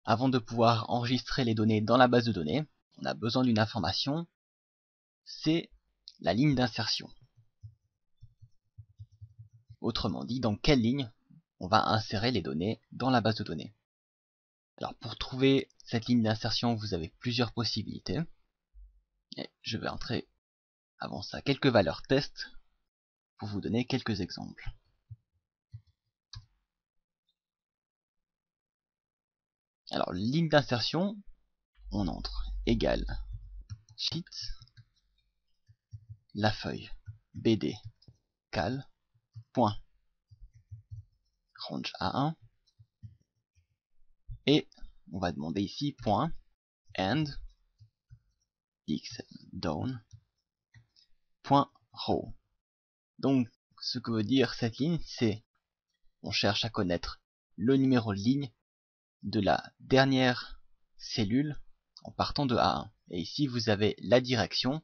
Avant de pouvoir enregistrer les données dans la base de données, on a besoin d'une information, c'est la ligne d'insertion. Autrement dit, dans quelle ligne on va insérer les données dans la base de données. Alors pour trouver cette ligne d'insertion, vous avez plusieurs possibilités. Et je vais entrer avant ça quelques valeurs test pour vous donner quelques exemples. Alors ligne d'insertion, on entre égale sheet, la feuille bd cal, point range A1, et on va demander ici point end x down point row. Donc ce que veut dire cette ligne, c'est on cherche à connaître le numéro de ligne de la dernière cellule en partant de A1. Et ici vous avez la direction,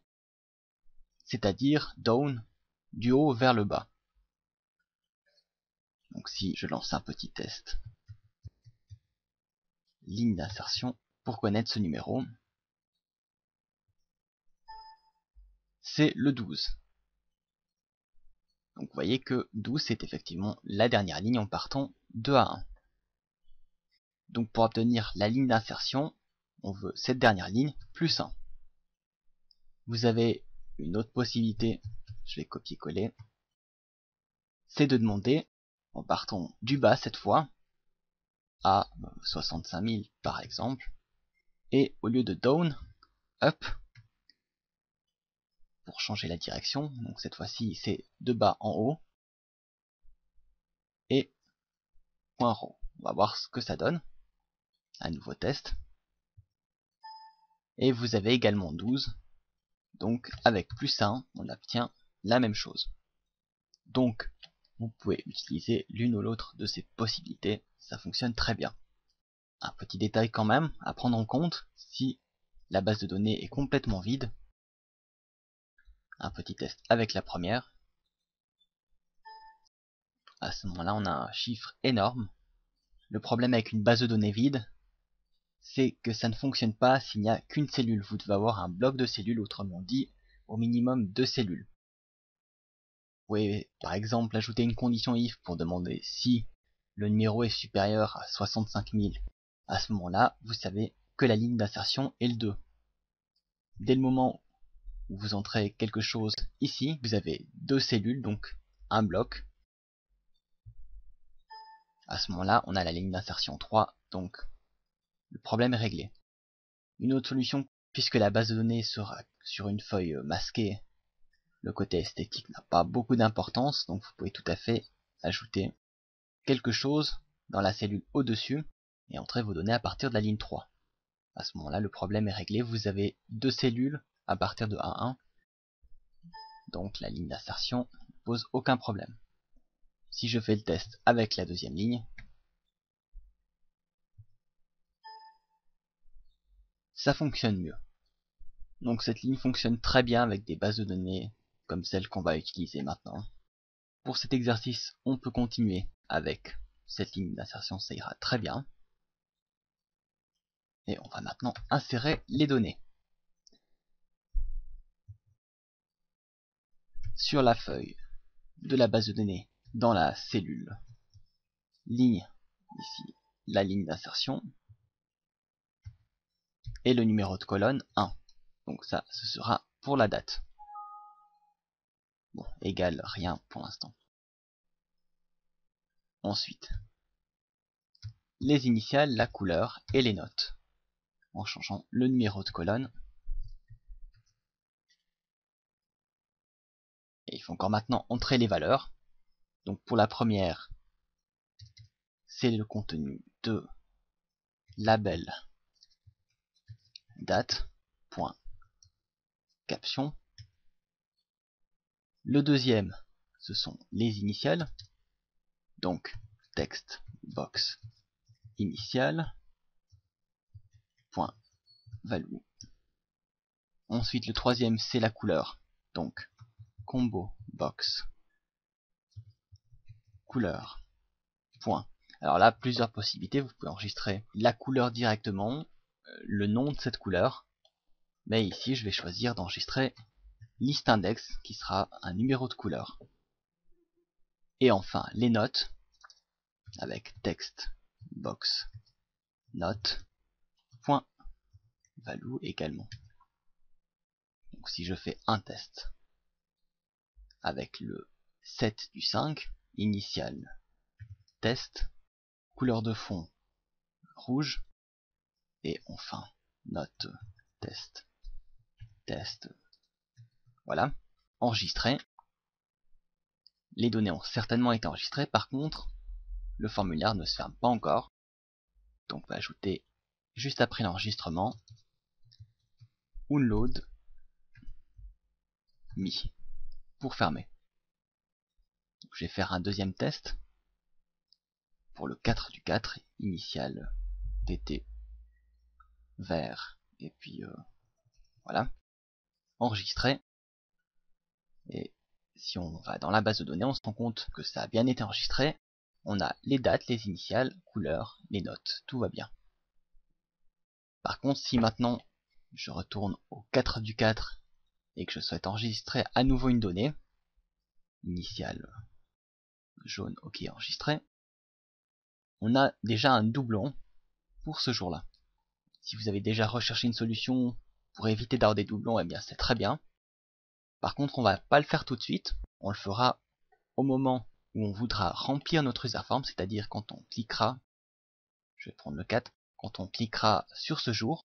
c'est-à-dire down, du haut vers le bas. Donc si je lance un petit test, ligne d'insertion, pour connaître ce numéro, c'est le 12. Donc vous voyez que 12 c'est effectivement la dernière ligne en partant de A1. Donc pour obtenir la ligne d'insertion, on veut cette dernière ligne plus 1. Vous avez une autre possibilité, je vais copier-coller, c'est de demander, en partant du bas cette fois, à 65 000 par exemple, et au lieu de down, up, pour changer la direction, donc cette fois-ci c'est de bas en haut, et point row. On va voir ce que ça donne, un nouveau test, et vous avez également 12, donc avec plus 1, on obtient la même chose. Donc vous pouvez utiliser l'une ou l'autre de ces possibilités, ça fonctionne très bien. Un petit détail quand même à prendre en compte, si la base de données est complètement vide, un petit test avec la première, à ce moment-là on a un chiffre énorme. Le problème avec une base de données vide, c'est que ça ne fonctionne pas s'il n'y a qu'une cellule. Vous devez avoir un bloc de cellules, autrement dit, au minimum 2 cellules. Vous pouvez par exemple ajouter une condition if pour demander si le numéro est supérieur à 65 000. À ce moment-là, vous savez que la ligne d'insertion est le 2. Dès le moment où vous entrez quelque chose ici, vous avez 2 cellules, donc un bloc. À ce moment-là, on a la ligne d'insertion 3, donc le problème est réglé. Une autre solution, puisque la base de données sera sur une feuille masquée, le côté esthétique n'a pas beaucoup d'importance, donc vous pouvez tout à fait ajouter quelque chose dans la cellule au-dessus et entrer vos données à partir de la ligne 3. À ce moment-là, le problème est réglé, vous avez 2 cellules à partir de A1, donc la ligne d'insertion ne pose aucun problème. Si je fais le test avec la deuxième ligne, ça fonctionne mieux. Donc cette ligne fonctionne très bien avec des bases de données comme celle qu'on va utiliser maintenant. Pour cet exercice, on peut continuer avec cette ligne d'insertion, ça ira très bien. Et on va maintenant insérer les données. Sur la feuille de la base de données, dans la cellule, ligne, ici, la ligne d'insertion, et le numéro de colonne 1. Donc ça, ce sera pour la date. Bon, égale rien pour l'instant. Ensuite, les initiales, la couleur et les notes, en changeant le numéro de colonne. Et il faut encore maintenant entrer les valeurs. Donc pour la première, c'est le contenu de label date, point, caption. Le deuxième, ce sont les initiales. Donc text box initial, point, value. Ensuite le troisième, c'est la couleur. Donc combo box couleur, point, Alors là, plusieurs possibilités. Vous pouvez enregistrer la couleur directement, le nom de cette couleur. Mais ici, je vais choisir d'enregistrer liste index, qui sera un numéro de couleur. Et enfin, les notes, avec text box note point value également. Donc si je fais un test avec le 7 du 5, initial test, couleur de fond rouge, et enfin note test, voilà, enregistré. Les données ont certainement été enregistrées, par contre le formulaire ne se ferme pas encore, donc on va ajouter juste après l'enregistrement unload me pour fermer. Donc, je vais faire un deuxième test pour le 4 du 4, initial tt vert, et puis voilà, enregistré. Et si on va dans la base de données, on se rend compte que ça a bien été enregistré. On a les dates, les initiales, couleurs, les notes, tout va bien. Par contre, si maintenant je retourne au 4 du 4 et que je souhaite enregistrer à nouveau une donnée, initiale jaune, ok, enregistré, on a déjà un doublon pour ce jour-là. Si vous avez déjà recherché une solution pour éviter d'avoir des doublons, eh bien c'est très bien. Par contre, on va pas le faire tout de suite, on le fera au moment où on voudra remplir notre userform, c'est-à-dire quand on cliquera, je vais prendre le 4, quand on cliquera sur ce jour,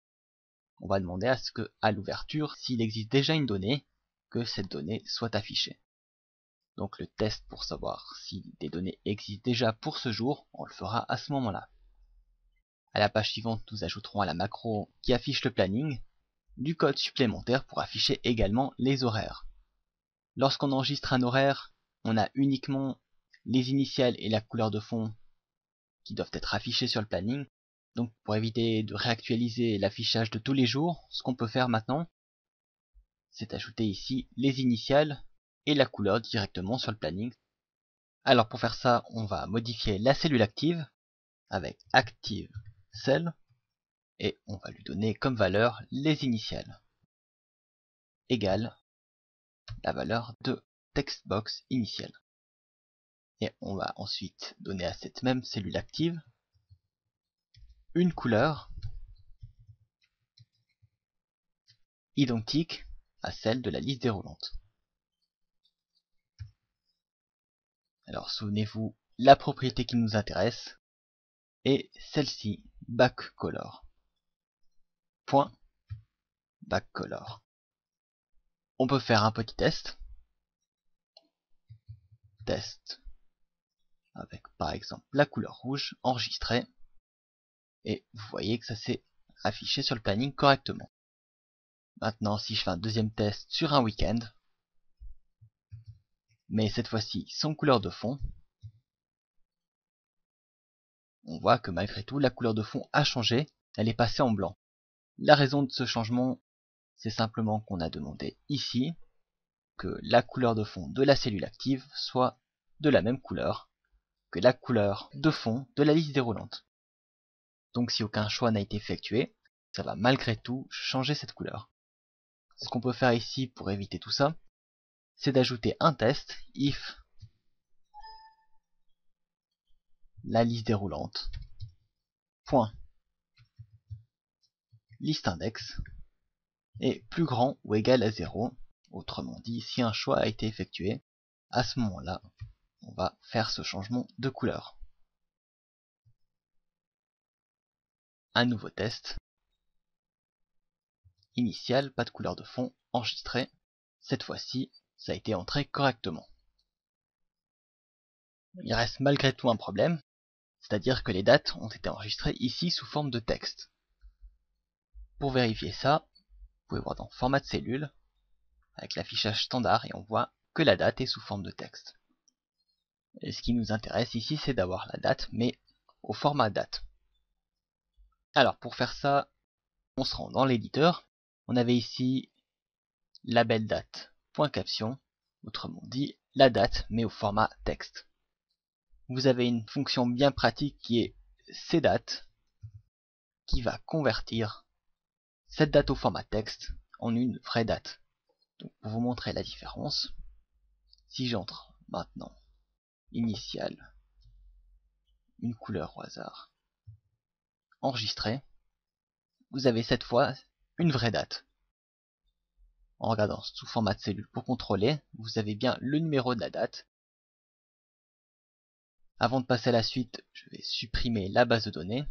on va demander à ce que, à l'ouverture, s'il existe déjà une donnée, que cette donnée soit affichée. Donc le test pour savoir si des données existent déjà pour ce jour, on le fera à ce moment-là. À la page suivante, nous ajouterons à la macro qui affiche le planning du code supplémentaire pour afficher également les horaires. Lorsqu'on enregistre un horaire, on a uniquement les initiales et la couleur de fond qui doivent être affichés sur le planning. Donc pour éviter de réactualiser l'affichage de tous les jours, ce qu'on peut faire maintenant, c'est ajouter ici les initiales et la couleur directement sur le planning. Alors pour faire ça, on va modifier la cellule active avec active cell et on va lui donner comme valeur les initiales égale la valeur de textbox initial. Et on va ensuite donner à cette même cellule active une couleur identique à celle de la liste déroulante. Alors souvenez-vous, la propriété qui nous intéresse est celle-ci, backcolor. Point backcolor. On peut faire un petit test. Test avec par exemple la couleur rouge enregistrée. Et vous voyez que ça s'est affiché sur le planning correctement. Maintenant, si je fais un deuxième test sur un week-end, mais cette fois-ci sans couleur de fond, on voit que malgré tout, la couleur de fond a changé, elle est passée en blanc. La raison de ce changement, c'est simplement qu'on a demandé ici que la couleur de fond de la cellule active soit de la même couleur que la couleur de fond de la liste déroulante. Donc si aucun choix n'a été effectué, ça va malgré tout changer cette couleur. Ce qu'on peut faire ici pour éviter tout ça, c'est d'ajouter un test if la liste déroulante point liste index est plus grand ou égal à 0. Autrement dit, si un choix a été effectué, à ce moment-là, on va faire ce changement de couleur. Un nouveau test. Initial, pas de couleur de fond, enregistré. Cette fois-ci, ça a été entré correctement. Il reste malgré tout un problème, c'est-à-dire que les dates ont été enregistrées ici sous forme de texte. Pour vérifier ça, vous pouvez voir dans Format de cellule, avec l'affichage standard, et on voit que la date est sous forme de texte. Et ce qui nous intéresse ici, c'est d'avoir la date, mais au format date. Alors pour faire ça, on se rend dans l'éditeur. On avait ici label date.caption, autrement dit la date mais au format texte. vous avez une fonction bien pratique qui est cdate, qui va convertir cette date au format texte en une vraie date. Donc pour vous montrer la différence, si j'entre maintenant initial, une couleur au hasard, enregistré, vous avez cette fois une vraie date. En regardant sous format de cellule pour contrôler, vous avez bien le numéro de la date. Avant de passer à la suite, je vais supprimer la base de données,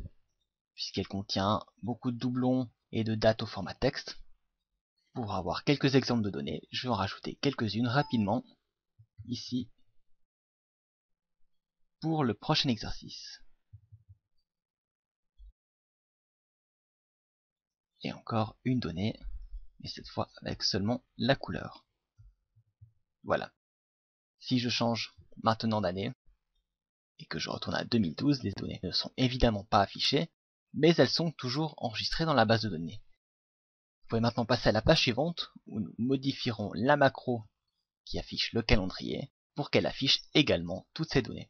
puisqu'elle contient beaucoup de doublons et de dates au format texte. Pour avoir quelques exemples de données, je vais en rajouter quelques-unes rapidement, ici, pour le prochain exercice. Et encore une donnée, mais cette fois avec seulement la couleur. Voilà. Si je change maintenant d'année, et que je retourne à 2012, les données ne sont évidemment pas affichées, mais elles sont toujours enregistrées dans la base de données. Vous pouvez maintenant passer à la page suivante, où nous modifierons la macro qui affiche le calendrier, pour qu'elle affiche également toutes ces données.